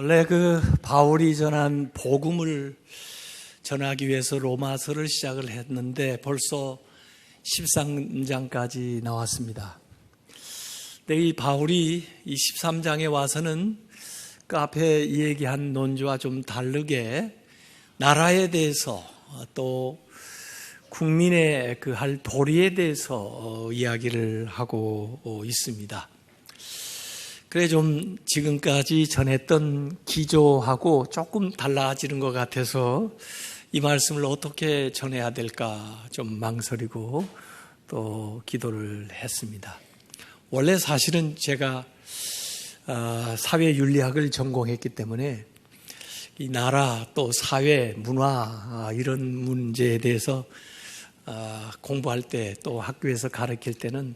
원래 바울이 전한 복음을 전하기 위해서 로마서를 시작을 했는데 벌써 13장까지 나왔습니다. 근데 이 바울이 이 13장에 와서는 그 앞에 얘기한 논지와 좀 다르게 나라에 대해서 또 국민의 할 도리에 대해서 이야기를 하고 있습니다. 그래 좀 지금까지 전했던 기조하고 조금 달라지는 것 같아서 이 말씀을 어떻게 전해야 될까 좀 망설이고 또 기도를 했습니다. 원래 사실은 제가 사회윤리학을 전공했기 때문에 이 나라 또 사회, 문화 이런 문제에 대해서 공부할 때 또 학교에서 가르칠 때는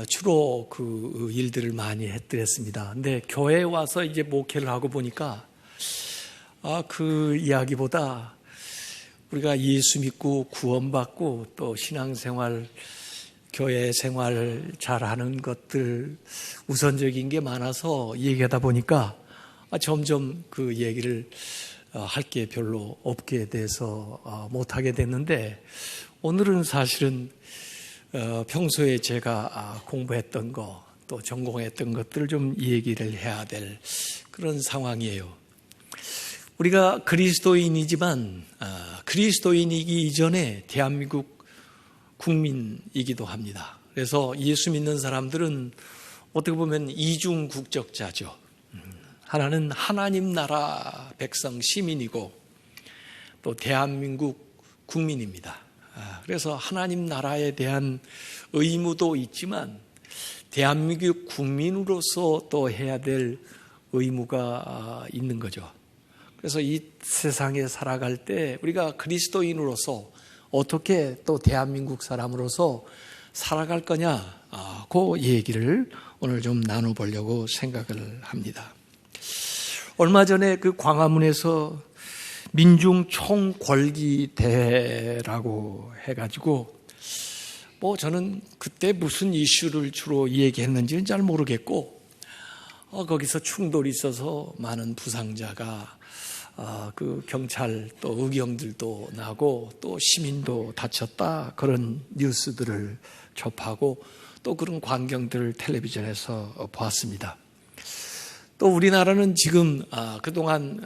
주로 그 일들을 많이 했더랬습니다. 근데 교회에 와서 이제 목회를 하고 보니까 그 이야기보다 우리가 예수 믿고 구원받고 또 신앙생활, 교회 생활 잘하는 것들 우선적인 게 많아서 얘기하다 보니까 점점 그 얘기를 할 게 별로 없게 돼서 못하게 됐는데 오늘은 사실은 평소에 제가 공부했던 거 또 전공했던 것들을 좀 얘기를 해야 될 그런 상황이에요. 우리가 그리스도인이지만 그리스도인이기 이전에 대한민국 국민이기도 합니다. 그래서 예수 믿는 사람들은 어떻게 보면 이중 국적자죠. 하나는 하나님 나라 백성 시민이고 또 대한민국 국민입니다. 그래서 하나님 나라에 대한 의무도 있지만 대한민국 국민으로서 또 해야 될 의무가 있는 거죠. 그래서 이 세상에 살아갈 때 우리가 그리스도인으로서 어떻게 또 대한민국 사람으로서 살아갈 거냐, 그 얘기를 오늘 좀 나눠보려고 생각을 합니다. 얼마 전에 광화문에서 민중 총궐기대회라고 해가지고 저는 그때 무슨 이슈를 주로 얘기했는지는 잘 모르겠고 거기서 충돌이 있어서 많은 부상자가 경찰 또 의경들도 나고 또 시민도 다쳤다 그런 뉴스들을 접하고 또 그런 광경들을 텔레비전에서 보았습니다. 또 우리나라는 지금 그동안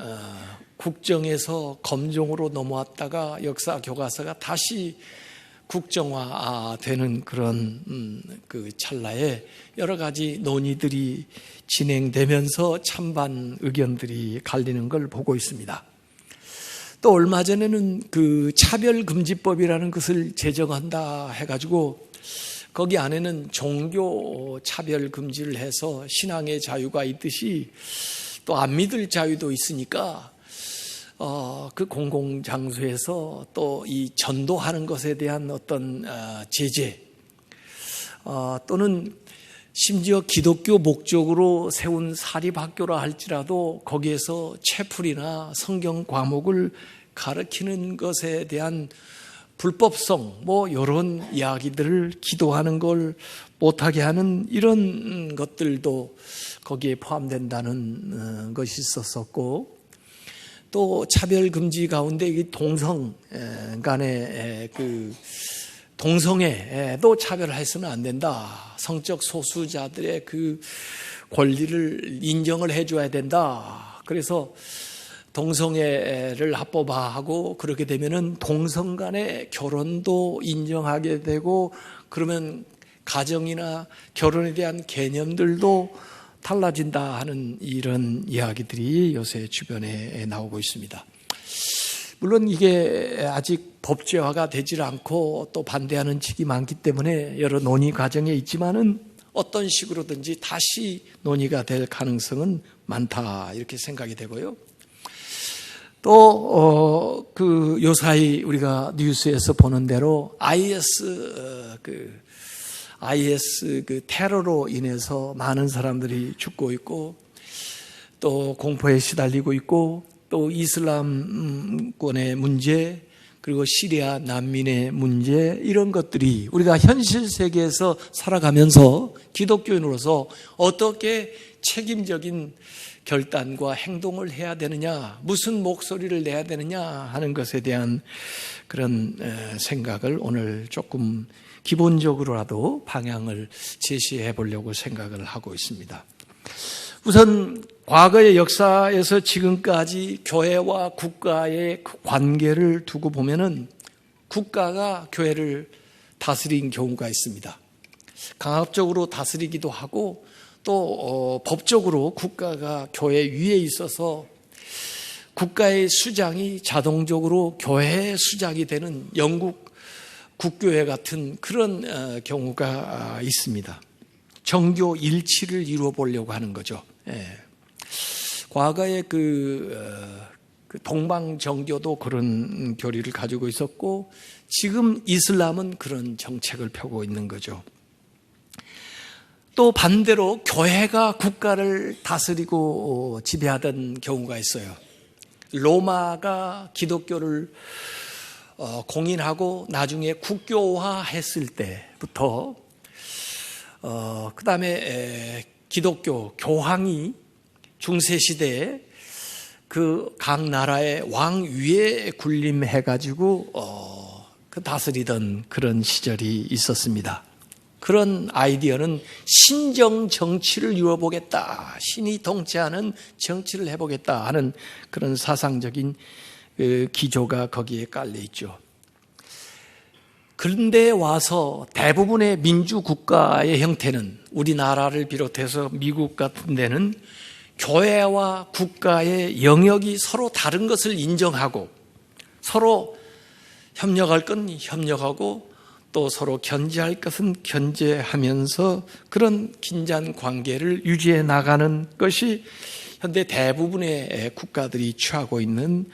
국정에서 검정으로 넘어왔다가 역사 교과서가 다시 국정화되는 그런 찰나에 여러 가지 논의들이 진행되면서 찬반 의견들이 갈리는 걸 보고 있습니다. 또 얼마 전에는 차별금지법이라는 것을 제정한다 해가지고 거기 안에는 종교 차별 금지를 해서 신앙의 자유가 있듯이 또 안 믿을 자유도 있으니까 공공장소에서 또 이 전도하는 것에 대한 어떤 제재 또는 심지어 기독교 목적으로 세운 사립학교라 할지라도 거기에서 채플이나 성경 과목을 가르치는 것에 대한 불법성 이런 이야기들을 기도하는 걸 못하게 하는 이런 것들도 거기에 포함된다는 것이 있었었고 또 차별금지 가운데 이 동성 간의 동성애도 차별을 해서는 안 된다. 성적 소수자들의 권리를 인정을 해줘야 된다. 그래서 동성애를 합법화하고 그렇게 되면은 동성 간의 결혼도 인정하게 되고 그러면 가정이나 결혼에 대한 개념들도 달라진다 하는 이런 이야기들이 요새 주변에 나오고 있습니다. 물론 이게 아직 법제화가 되질 않고 또 반대하는 측이 많기 때문에 여러 논의 과정에 있지만은 어떤 식으로든지 다시 논의가 될 가능성은 많다 이렇게 생각이 되고요. 또 요사이 우리가 뉴스에서 보는 대로 IS 테러로 인해서 많은 사람들이 죽고 있고 또 공포에 시달리고 있고 또 이슬람권의 문제 그리고 시리아 난민의 문제 이런 것들이 우리가 현실 세계에서 살아가면서 기독교인으로서 어떻게 책임적인 결단과 행동을 해야 되느냐, 무슨 목소리를 내야 되느냐 하는 것에 대한 그런 생각을 오늘 조금 기본적으로라도 방향을 제시해 보려고 생각을 하고 있습니다. 우선 과거의 역사에서 지금까지 교회와 국가의 관계를 두고 보면은 국가가 교회를 다스린 경우가 있습니다. 강압적으로 다스리기도 하고 또 법적으로 국가가 교회 위에 있어서 국가의 수장이 자동적으로 교회의 수장이 되는 영국 국교회 같은 그런 경우가 있습니다. 정교 일치를 이루어 보려고 하는 거죠. 과거에 그 동방 정교도 그런 교리를 가지고 있었고 지금 이슬람은 그런 정책을 펴고 있는 거죠. 또 반대로 교회가 국가를 다스리고 지배하던 경우가 있어요. 로마가 기독교를 공인하고 나중에 국교화했을 때부터 그 다음에 기독교 교황이 중세시대에 그 각 나라의 왕 위에 군림해가지고 그 다스리던 그런 시절이 있었습니다. 그런 아이디어는 신정 정치를 이루어보겠다, 신이 통치하는 정치를 해보겠다 하는 그런 사상적인 기조가 거기에 깔려 있죠. 그런데 와서 대부분의 민주국가의 형태는 우리나라를 비롯해서 미국 같은 데는 교회와 국가의 영역이 서로 다른 것을 인정하고 서로 협력할 건 협력하고 또 서로 견제할 것은 견제하면서 그런 긴장 관계를 유지해 나가는 것이 현대 대부분의 국가들이 취하고 있는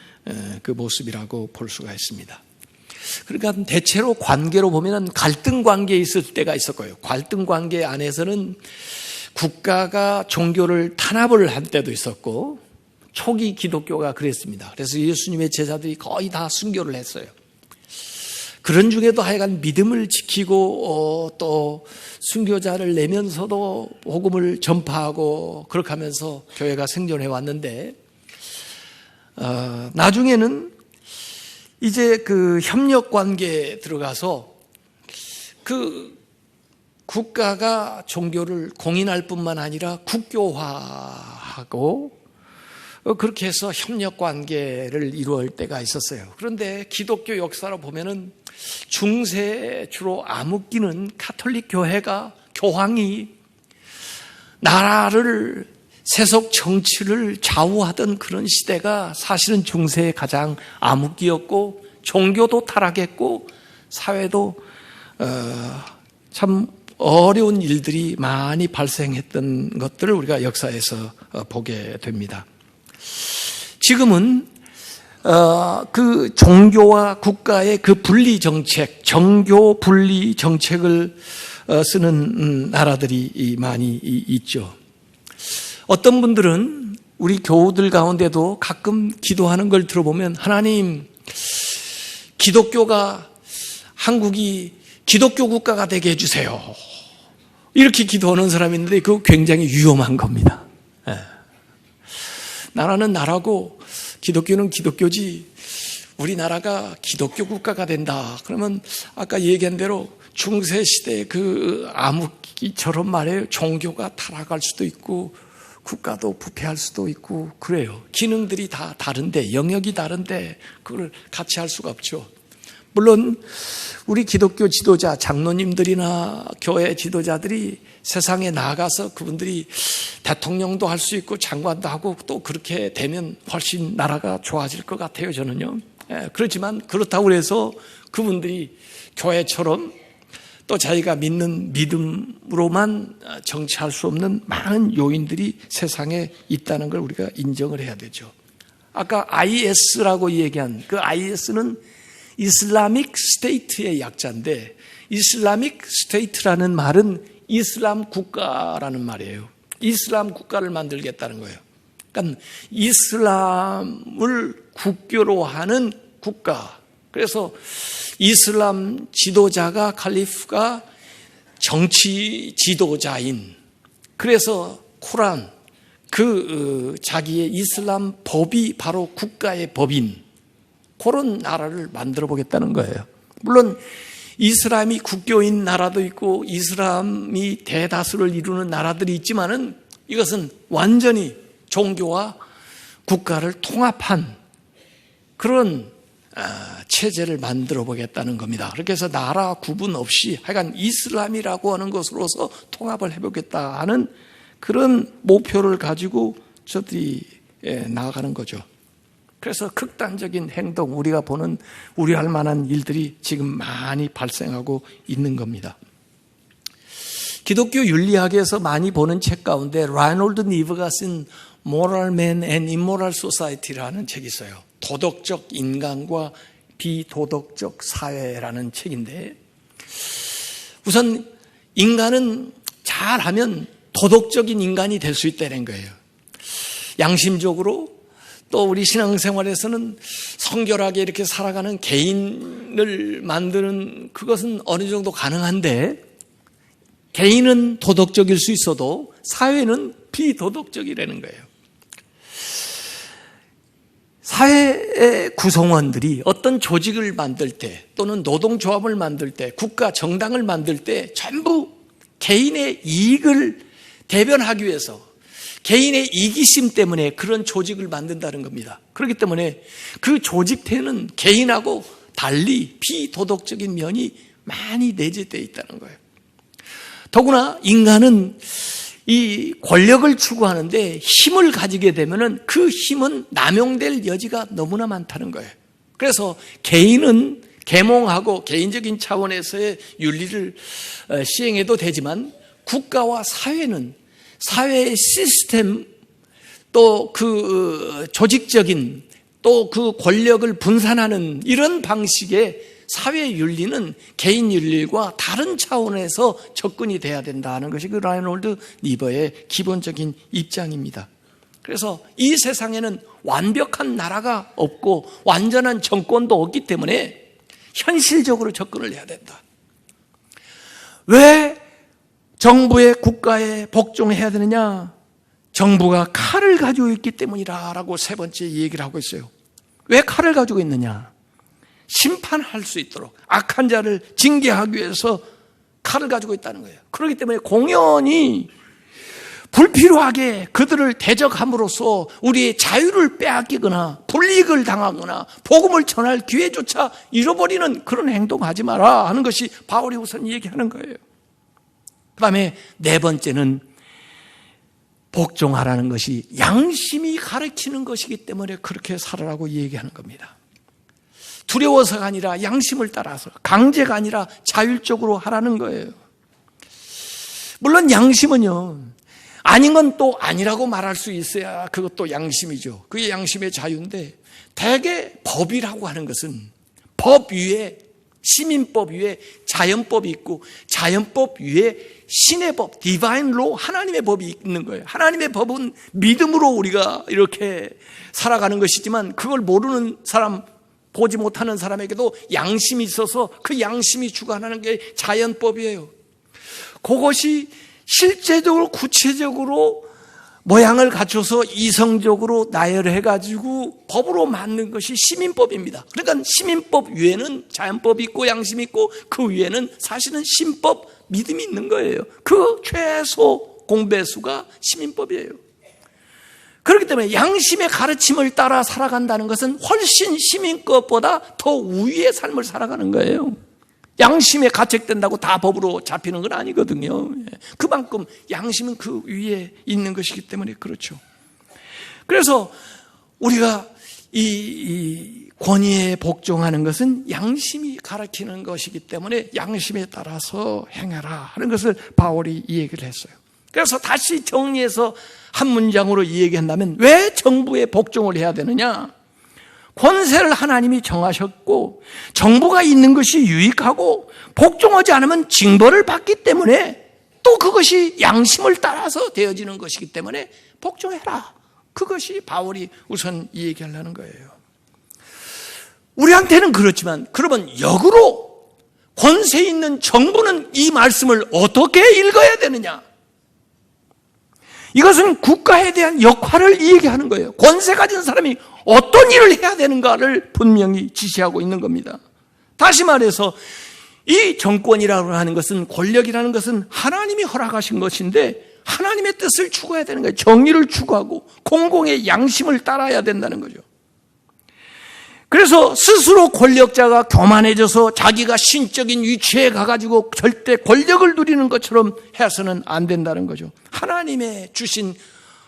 그 모습이라고 볼 수가 있습니다. 그러니까 대체로 관계로 보면 갈등 관계에 있을 때가 있었고요. 갈등 관계 안에서는 국가가 종교를 탄압을 한 때도 있었고 초기 기독교가 그랬습니다. 그래서 예수님의 제자들이 거의 다 순교를 했어요. 그런 중에도 하여간 믿음을 지키고 또 순교자를 내면서도 복음을 전파하고 그렇게 하면서 교회가 생존해 왔는데 나중에는 이제 그 협력 관계에 들어가서 그 국가가 종교를 공인할 뿐만 아니라 국교화하고 그렇게 해서 협력 관계를 이루어할 때가 있었어요. 그런데 기독교 역사로 보면은 중세 주로 암흑기는 가톨릭 교회가 교황이 나라를 세속 정치를 좌우하던 그런 시대가 사실은 중세의 가장 암흑기였고 종교도 타락했고 사회도 참 어려운 일들이 많이 발생했던 것들을 우리가 역사에서 보게 됩니다. 지금은 그 종교와 국가의 그 분리 정책, 정교 분리 정책을 쓰는 나라들이 많이 있죠. 어떤 분들은 우리 교우들 가운데도 가끔 기도하는 걸 들어보면 하나님, 기독교가 한국이 기독교 국가가 되게 해주세요. 이렇게 기도하는 사람이 있는데 그거 굉장히 위험한 겁니다. 나라는 나라고 기독교는 기독교지 우리나라가 기독교 국가가 된다. 그러면 아까 얘기한 대로 중세시대 그 암흑기처럼 말해요. 종교가 타락할 수도 있고 국가도 부패할 수도 있고 그래요. 기능들이 다 다른데 영역이 다른데 그걸 같이 할 수가 없죠. 물론 우리 기독교 지도자 장로님들이나 교회 지도자들이 세상에 나가서 그분들이 대통령도 할 수 있고 장관도 하고 또 그렇게 되면 훨씬 나라가 좋아질 것 같아요. 저는요. 그렇지만 그렇다고 해서 그분들이 교회처럼 또 자기가 믿는 믿음으로만 정치할 수 없는 많은 요인들이 세상에 있다는 걸 우리가 인정을 해야 되죠. 아까 IS라고 얘기한 그 IS는 이슬라믹 스테이트의 약자인데 이슬라믹 스테이트라는 말은 이슬람 국가라는 말이에요. 이슬람 국가를 만들겠다는 거예요. 그러니까 이슬람을 국교로 하는 국가. 그래서 이슬람 지도자가 칼리프가 정치 지도자인 그래서 코란 자기의 이슬람 법이 바로 국가의 법인 그런 나라를 만들어 보겠다는 거예요. 물론 이슬람이 국교인 나라도 있고 이슬람이 대다수를 이루는 나라들이 있지만은 이것은 완전히 종교와 국가를 통합한 그런 체제를 만들어 보겠다는 겁니다. 그렇게 해서 나라 구분 없이 하여간 이슬람이라고 하는 것으로서 통합을 해보겠다 하는 그런 목표를 가지고 저들이 나아가는 거죠. 그래서 극단적인 행동, 우리가 보는 우려할 만한 일들이 지금 많이 발생하고 있는 겁니다. 기독교 윤리학에서 많이 보는 책 가운데 라이놀드 니브가 쓴 Moral Man and Immoral Society라는 책이 있어요. 도덕적 인간과 비도덕적 사회라는 책인데, 우선 인간은 잘하면 도덕적인 인간이 될 수 있다는 거예요. 양심적으로 또 우리 신앙생활에서는 성결하게 이렇게 살아가는 개인을 만드는 그것은 어느 정도 가능한데, 개인은 도덕적일 수 있어도 사회는 비도덕적이라는 거예요. 사회의 구성원들이 어떤 조직을 만들 때 또는 노동조합을 만들 때 국가 정당을 만들 때 전부 개인의 이익을 대변하기 위해서 개인의 이기심 때문에 그런 조직을 만든다는 겁니다. 그렇기 때문에 그 조직태는 개인하고 달리 비도덕적인 면이 많이 내재되어 있다는 거예요. 더구나 인간은 이 권력을 추구하는데 힘을 가지게 되면은 그 힘은 남용될 여지가 너무나 많다는 거예요. 그래서 개인은 계몽하고 개인적인 차원에서의 윤리를 시행해도 되지만 국가와 사회는 사회의 시스템 또 그 조직적인 또 그 권력을 분산하는 이런 방식의 사회 윤리는 개인 윤리과 다른 차원에서 접근이 돼야 된다는 것이 그 라이놀드 니버의 기본적인 입장입니다. 그래서 이 세상에는 완벽한 나라가 없고 완전한 정권도 없기 때문에 현실적으로 접근을 해야 된다. 왜 정부의 국가에 복종해야 되느냐? 정부가 칼을 가지고 있기 때문이라고 세 번째 얘기를 하고 있어요. 왜 칼을 가지고 있느냐? 심판할 수 있도록 악한 자를 징계하기 위해서 칼을 가지고 있다는 거예요. 그렇기 때문에 공연히 불필요하게 그들을 대적함으로써 우리의 자유를 빼앗기거나 불이익을 당하거나 복음을 전할 기회조차 잃어버리는 그런 행동하지 마라 하는 것이 바울이 우선 얘기하는 거예요. 그 다음에 네 번째는 복종하라는 것이 양심이 가르치는 것이기 때문에 그렇게 살아라고 얘기하는 겁니다. 두려워서가 아니라 양심을 따라서, 강제가 아니라 자율적으로 하라는 거예요. 물론 양심은요, 아닌 건 또 아니라고 말할 수 있어야 그것도 양심이죠. 그게 양심의 자유인데, 대개 법이라고 하는 것은 법 위에, 시민법 위에 자연법이 있고 자연법 위에 신의 법, 디바인 로, 하나님의 법이 있는 거예요. 하나님의 법은 믿음으로 우리가 이렇게 살아가는 것이지만 그걸 모르는 사람, 보지 못하는 사람에게도 양심이 있어서 그 양심이 주관하는 게 자연법이에요. 그것이 실제적으로 구체적으로 모양을 갖춰서 이성적으로 나열해가지고 법으로 만든 것이 시민법입니다. 그러니까 시민법 위에는 자연법이 있고 양심이 있고 그 위에는 사실은 신법, 믿음이 있는 거예요. 그 최소 공배수가 시민법이에요. 그렇기 때문에 양심의 가르침을 따라 살아간다는 것은 훨씬 시민 것보다 더 우위의 삶을 살아가는 거예요. 양심에 가책된다고 다 법으로 잡히는 건 아니거든요. 그만큼 양심은 그 위에 있는 것이기 때문에 그렇죠. 그래서 우리가 이 권위에 복종하는 것은 양심이 가르치는 것이기 때문에 양심에 따라서 행하라 하는 것을 바울이 이 얘기를 했어요. 그래서 다시 정리해서 한 문장으로 이 얘기한다면 왜 정부에 복종을 해야 되느냐? 권세를 하나님이 정하셨고 정부가 있는 것이 유익하고 복종하지 않으면 징벌을 받기 때문에 또 그것이 양심을 따라서 되어지는 것이기 때문에 복종해라. 그것이 바울이 우선 이 얘기하려는 거예요. 우리한테는 그렇지만 그러면 역으로 권세 있는 정부는 이 말씀을 어떻게 읽어야 되느냐? 이것은 국가에 대한 역할을 얘기하는 거예요. 권세 가진 사람이 어떤 일을 해야 되는가를 분명히 지시하고 있는 겁니다. 다시 말해서 이 정권이라고 하는 것은, 권력이라는 것은 하나님이 허락하신 것인데 하나님의 뜻을 추구해야 되는 거예요. 정의를 추구하고 공공의 양심을 따라야 된다는 거죠. 그래서 스스로 권력자가 교만해져서 자기가 신적인 위치에 가가지고 절대 권력을 누리는 것처럼 해서는 안 된다는 거죠. 하나님의 주신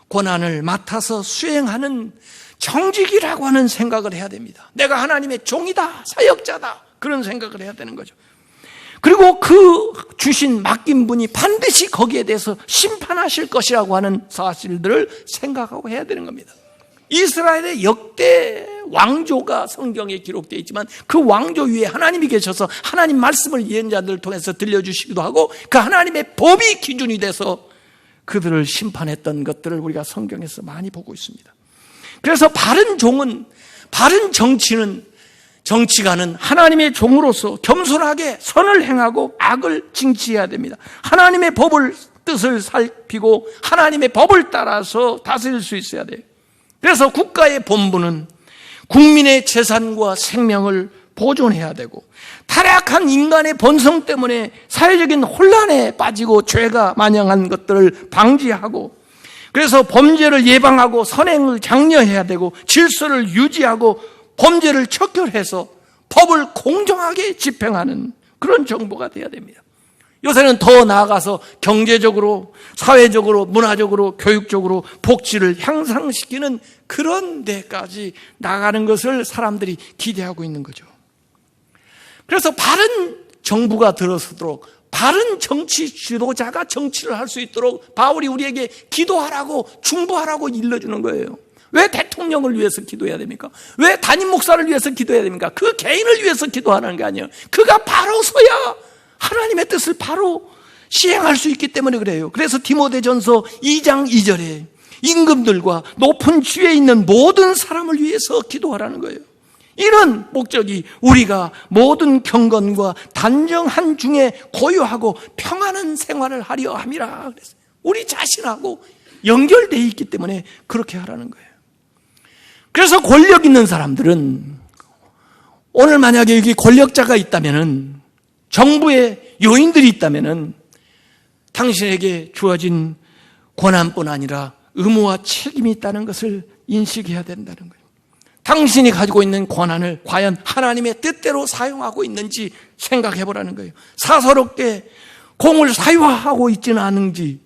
권한을 맡아서 수행하는 정직이라고 하는 생각을 해야 됩니다. 내가 하나님의 종이다, 사역자다, 그런 생각을 해야 되는 거죠. 그리고 그 주신 맡긴 분이 반드시 거기에 대해서 심판하실 것이라고 하는 사실들을 생각하고 해야 되는 겁니다. 이스라엘의 역대 왕조가 성경에 기록되어 있지만 그 왕조 위에 하나님이 계셔서 하나님 말씀을 예언자들을 통해서 들려주시기도 하고 그 하나님의 법이 기준이 돼서 그들을 심판했던 것들을 우리가 성경에서 많이 보고 있습니다. 그래서 바른 종은, 바른 정치가는 하나님의 종으로서 겸손하게 선을 행하고 악을 징치해야 됩니다. 하나님의 뜻을 살피고 하나님의 법을 따라서 다스릴 수 있어야 돼요. 그래서 국가의 본분은 국민의 재산과 생명을 보존해야 되고, 타락한 인간의 본성 때문에 사회적인 혼란에 빠지고 죄가 만연한 것들을 방지하고, 그래서 범죄를 예방하고 선행을 장려해야 되고, 질서를 유지하고 범죄를 척결해서 법을 공정하게 집행하는 그런 정부가 돼야 됩니다. 요새는 더 나아가서 경제적으로, 사회적으로, 문화적으로, 교육적으로 복지를 향상시키는 그런 데까지 나가는 것을 사람들이 기대하고 있는 거죠. 그래서 바른 정부가 들어서도록, 바른 정치 지도자가 정치를 할 수 있도록 바울이 우리에게 기도하라고, 중보하라고 일러주는 거예요. 왜 대통령을 위해서 기도해야 됩니까? 왜 담임 목사를 위해서 기도해야 됩니까? 그 개인을 위해서 기도하는 게 아니에요. 그가 바로 서야 하나님의 뜻을 바로 시행할 수 있기 때문에 그래요. 그래서 디모데전서 2장 2절에 임금들과 높은 지위에 있는 모든 사람을 위해서 기도하라는 거예요. 이런 목적이 우리가 모든 경건과 단정한 중에 고요하고 평안한 생활을 하려 함이라 그랬어요. 우리 자신하고 연결되어 있기 때문에 그렇게 하라는 거예요. 그래서 권력 있는 사람들은, 오늘 만약에 여기 권력자가 있다면은, 정부의 요인들이 있다면은 당신에게 주어진 권한뿐 아니라 의무와 책임이 있다는 것을 인식해야 된다는 거예요. 당신이 가지고 있는 권한을 과연 하나님의 뜻대로 사용하고 있는지 생각해 보라는 거예요. 사서롭게 공을 사유화하고 있지는 않은지,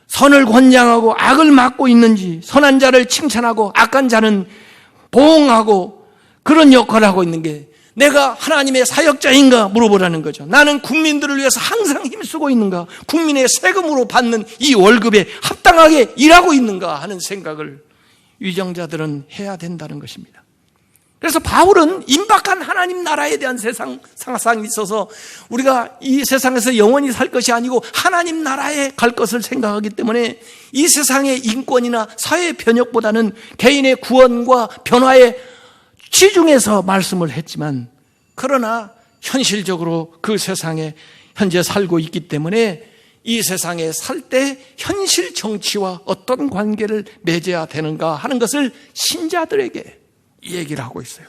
선을 권장하고 악을 막고 있는지, 선한 자를 칭찬하고 악한 자는 보응하고 그런 역할을 하고 있는 게 내가 하나님의 사역자인가 물어보라는 거죠. 나는 국민들을 위해서 항상 힘쓰고 있는가? 국민의 세금으로 받는 이 월급에 합당하게 일하고 있는가 하는 생각을 위정자들은 해야 된다는 것입니다. 그래서 바울은 임박한 하나님 나라에 대한 세상 상상이 있어서 우리가 이 세상에서 영원히 살 것이 아니고 하나님 나라에 갈 것을 생각하기 때문에 이 세상의 인권이나 사회 변혁보다는 개인의 구원과 변화에 치중해서 말씀을 했지만, 그러나 현실적으로 그 세상에 현재 살고 있기 때문에 이 세상에 살 때 현실 정치와 어떤 관계를 맺어야 되는가 하는 것을 신자들에게 얘기를 하고 있어요.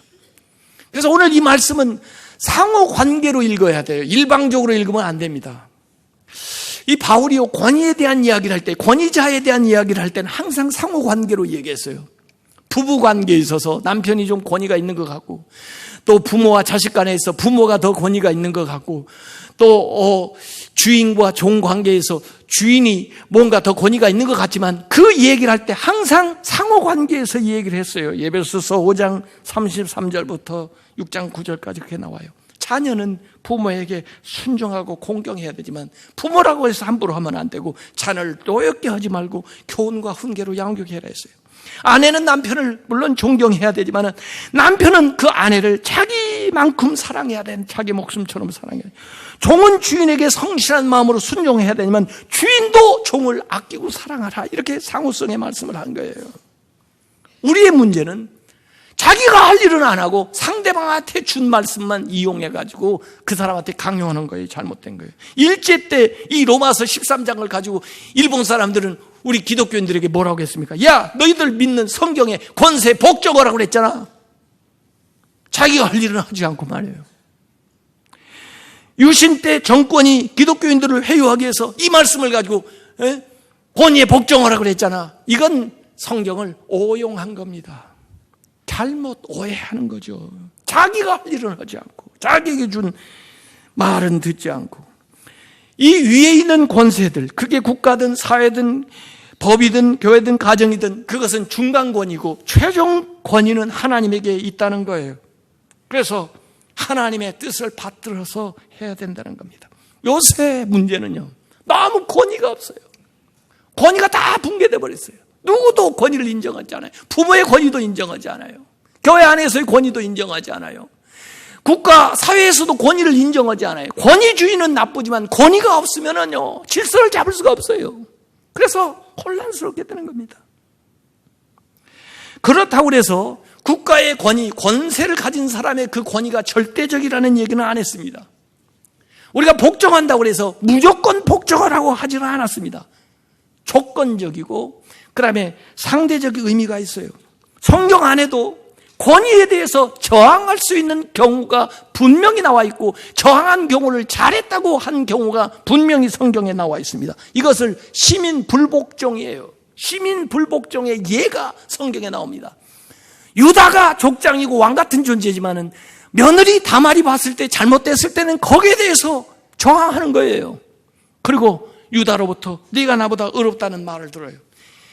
그래서 오늘 이 말씀은 상호 관계로 읽어야 돼요. 일방적으로 읽으면 안 됩니다. 이 바울이 권위에 대한 이야기를 할 때, 권위자에 대한 이야기를 할 때는 항상 상호 관계로 얘기했어요. 부부 관계에 있어서 남편이 좀 권위가 있는 것 같고, 또 부모와 자식 간에 있어 부모가 더 권위가 있는 것 같고, 또 주인과 종 관계에서 주인이 뭔가 더 권위가 있는 것 같지만, 그 얘기를 할 때 항상 상호 관계에서 얘기를 했어요. 에베소서 5장 33절부터 6장 9절까지 그렇게 나와요. 자녀는 부모에게 순종하고 공경해야 되지만 부모라고 해서 함부로 하면 안 되고, 자녀를 노엽게 하지 말고 교훈과 훈계로 양육해라 했어요. 아내는 남편을 물론 존경해야 되지만 남편은 그 아내를 자기만큼 사랑해야 되는, 자기 목숨처럼 사랑해야 돼요. 종은 주인에게 성실한 마음으로 순종해야 되지만 주인도 종을 아끼고 사랑하라, 이렇게 상호성의 말씀을 한 거예요. 우리의 문제는 자기가 할 일은 안 하고 상대방한테 준 말씀만 이용해가지고 그 사람한테 강요하는 거예요. 잘못된 거예요. 일제 때 이 로마서 13장을 가지고 일본 사람들은 우리 기독교인들에게 뭐라고 했습니까? 야, 너희들 믿는 성경에 권세 복종하라고 그랬잖아. 자기가 할 일은 하지 않고 말이에요. 유신 때 정권이 기독교인들을 회유하기 위해서 이 말씀을 가지고 권위에 복종하라고 그랬잖아. 이건 성경을 오용한 겁니다. 잘못 오해하는 거죠. 자기가 할 일은 하지 않고 자기에게 준 말은 듣지 않고 이 위에 있는 권세들, 그게 국가든 사회든 법이든 교회든 가정이든 그것은 중간 권위고 최종 권위는 하나님에게 있다는 거예요. 그래서 하나님의 뜻을 받들어서 해야 된다는 겁니다. 요새 문제는요, 너무 권위가 없어요. 권위가 다 붕괴돼 버렸어요. 누구도 권위를 인정하지 않아요. 부모의 권위도 인정하지 않아요. 교회 안에서의 권위도 인정하지 않아요. 국가, 사회에서도 권위를 인정하지 않아요. 권위주의는 나쁘지만 권위가 없으면은요, 질서를 잡을 수가 없어요. 그래서 혼란스럽게 되는 겁니다. 그렇다고 해서 국가의 권위, 권세를 가진 사람의 그 권위가 절대적이라는 얘기는 안 했습니다. 우리가 복종한다고 해서 무조건 복종하라고 하지는 않았습니다. 조건적이고 그 다음에 상대적인 의미가 있어요. 성경 안에도 권위에 대해서 저항할 수 있는 경우가 분명히 나와 있고 저항한 경우를 잘했다고 한 경우가 분명히 성경에 나와 있습니다. 이것을 시민불복종이에요. 시민불복종의 예가 성경에 나옵니다. 유다가 족장이고 왕 같은 존재지만은 며느리 다말이 봤을 때 잘못됐을 때는 거기에 대해서 저항하는 거예요. 그리고 유다로부터 네가 나보다 의롭다는 말을 들어요.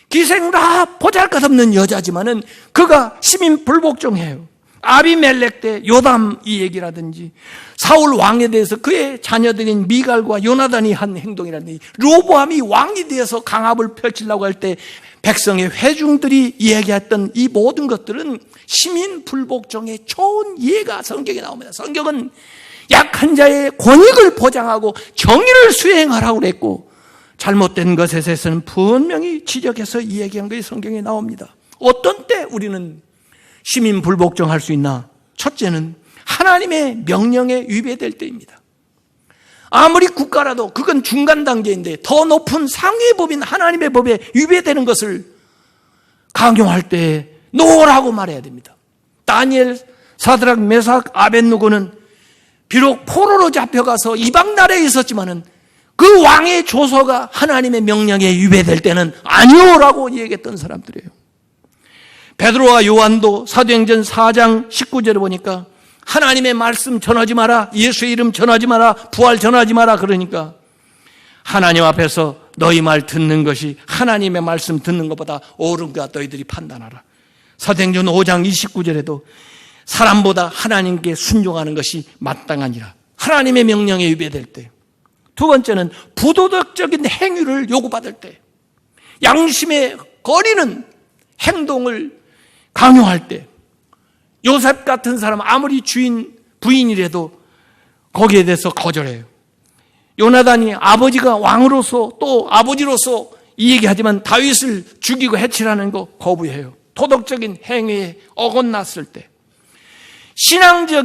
기생라 보잘것없는 여자지만은 그가 시민 불복종해요. 아비멜렉 때 요담 이 얘기라든지 사울 왕에 대해서 그의 자녀들인 미갈과 요나단이 한 행동이라든지 로보암이 왕이 되어서 강압을 펼치려고 할 때 백성의 회중들이 이야기했던 이 모든 것들은 시민 불복종의 좋은 예가 성경에 나옵니다. 성경은 약한 자의 권익을 보장하고 정의를 수행하라고 그랬고 잘못된 것에 대해서는 분명히 지적해서 이야기한 것이 성경에 나옵니다. 어떤 때 우리는 시민 불복종할 수 있나? 첫째는 하나님의 명령에 위배될 때입니다. 아무리 국가라도 그건 중간 단계인데 더 높은 상위의 법인 하나님의 법에 위배되는 것을 강요할 때 노라고 말해야 됩니다. 다니엘, 사드락, 메삭, 아벳느고는 비록 포로로 잡혀가서 이방 나라에 있었지만은 그 왕의 조서가 하나님의 명령에 위배될 때는 아니오라고 얘기했던 사람들이에요. 베드로와 요한도 사도행전 4장 19절에 보니까 하나님의 말씀 전하지 마라, 예수의 이름 전하지 마라, 부활 전하지 마라 그러니까 하나님 앞에서 너희 말 듣는 것이 하나님의 말씀 듣는 것보다 옳은가 너희들이 판단하라. 사도행전 5장 29절에도 사람보다 하나님께 순종하는 것이 마땅하니라. 하나님의 명령에 위배될 때. 두 번째는 부도덕적인 행위를 요구받을 때, 양심에 거리는 행동을 강요할 때, 요셉 같은 사람 아무리 부인이라도 거기에 대해서 거절해요. 요나단이 아버지가 왕으로서 또 아버지로서 이 얘기하지만 다윗을 죽이고 해치라는 거 거부해요. 도덕적인 행위에 어긋났을 때, 신앙에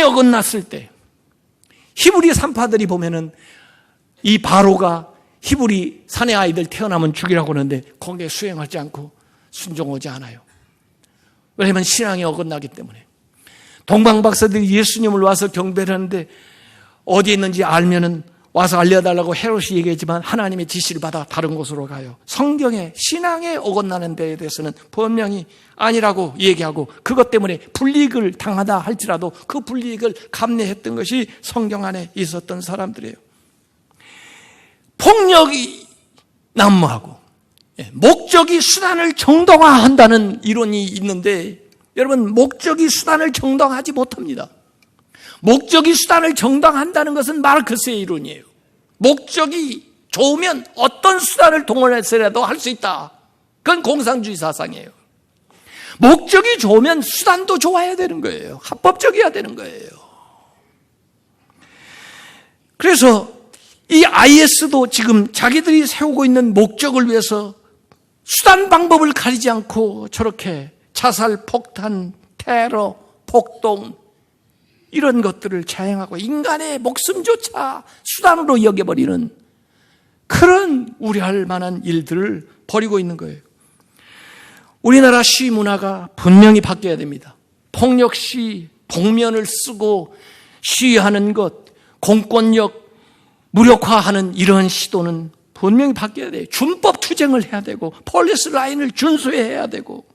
어긋났을 때, 히브리 산파들이 보면은 이 바로가 히브리 사내 아이들 태어나면 죽이라고 하는데 거기에 수행하지 않고 순종하지 않아요. 왜냐하면 신앙에 어긋나기 때문에. 동방 박사들이 예수님을 와서 경배를 하는데 어디에 있는지 알면은 와서 알려달라고 헤롯이 얘기했지만 하나님의 지시를 받아 다른 곳으로 가요. 성경에 신앙에 어긋나는 데에 대해서는 분명히 아니라고 얘기하고 그것 때문에 불이익을 당하다 할지라도 그 불이익을 감내했던 것이 성경 안에 있었던 사람들이에요. 폭력이 난무하고 목적이 수단을 정당화한다는 이론이 있는데 여러분, 목적이 수단을 정당화하지 못합니다. 목적이 수단을 정당화한다는 것은 마르크스의 이론이에요. 목적이 좋으면 어떤 수단을 동원해서라도 할 수 있다. 그건 공산주의 사상이에요. 목적이 좋으면 수단도 좋아야 되는 거예요. 합법적이어야 되는 거예요. 그래서 이 IS도 지금 자기들이 세우고 있는 목적을 위해서 수단 방법을 가리지 않고 저렇게 자살, 폭탄, 테러, 폭동 이런 것들을 자행하고 인간의 목숨조차 수단으로 여겨버리는 그런 우려할 만한 일들을 벌이고 있는 거예요. 우리나라 시 문화가 분명히 바뀌어야 됩니다. 폭력시, 복면을 쓰고 시위하는 것, 공권력 무력화하는 이런 시도는 분명히 바뀌어야 돼요. 준법 투쟁을 해야 되고 폴리스 라인을 준수해야 되고,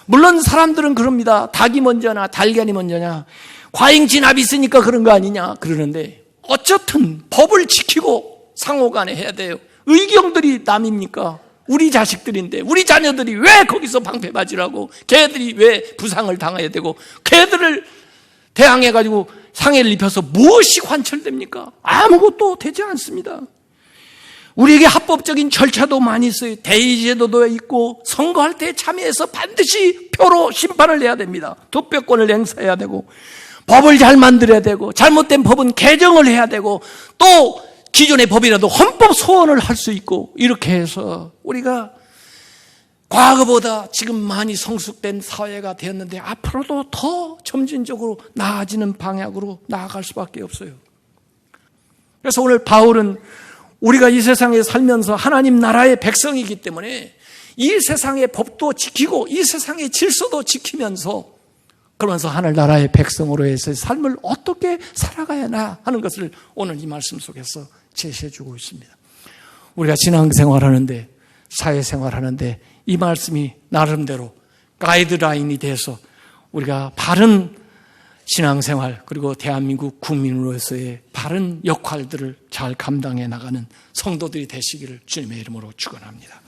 물론 사람들은 그럽니다. 닭이 먼저나 달걀이 먼저냐, 과잉 진압이 있으니까 그런 거 아니냐 그러는데, 어쨌든 법을 지키고 상호간에 해야 돼요. 의경들이 남입니까? 우리 자식들인데 우리 자녀들이 왜 거기서 방패맞으라고, 걔들이 왜 부상을 당해야 되고, 걔들을 대항해가지고 상해를 입혀서 무엇이 관철됩니까? 아무것도 되지 않습니다. 우리에게 합법적인 절차도 많이 있어요. 대의제도도 있고, 선거할 때 참여해서 반드시 표로 심판을 해야 됩니다. 투표권을 행사해야 되고, 법을 잘 만들어야 되고, 잘못된 법은 개정을 해야 되고, 또 기존의 법이라도 헌법 소원을 할 수 있고, 이렇게 해서 우리가 과거보다 지금 많이 성숙된 사회가 되었는데 앞으로도 더 점진적으로 나아지는 방향으로 나아갈 수밖에 없어요. 그래서 오늘 바울은 우리가 이 세상에 살면서 하나님 나라의 백성이기 때문에 이 세상의 법도 지키고 이 세상의 질서도 지키면서, 그러면서 하늘나라의 백성으로서의 삶을 어떻게 살아가야 하나 하는 것을 오늘 이 말씀 속에서 제시해 주고 있습니다. 우리가 신앙생활하는데, 사회생활하는데 이 말씀이 나름대로 가이드라인이 돼서 우리가 바른 신앙생활, 그리고 대한민국 국민으로서의 바른 역할들을 잘 감당해 나가는 성도들이 되시기를 주님의 이름으로 축원합니다.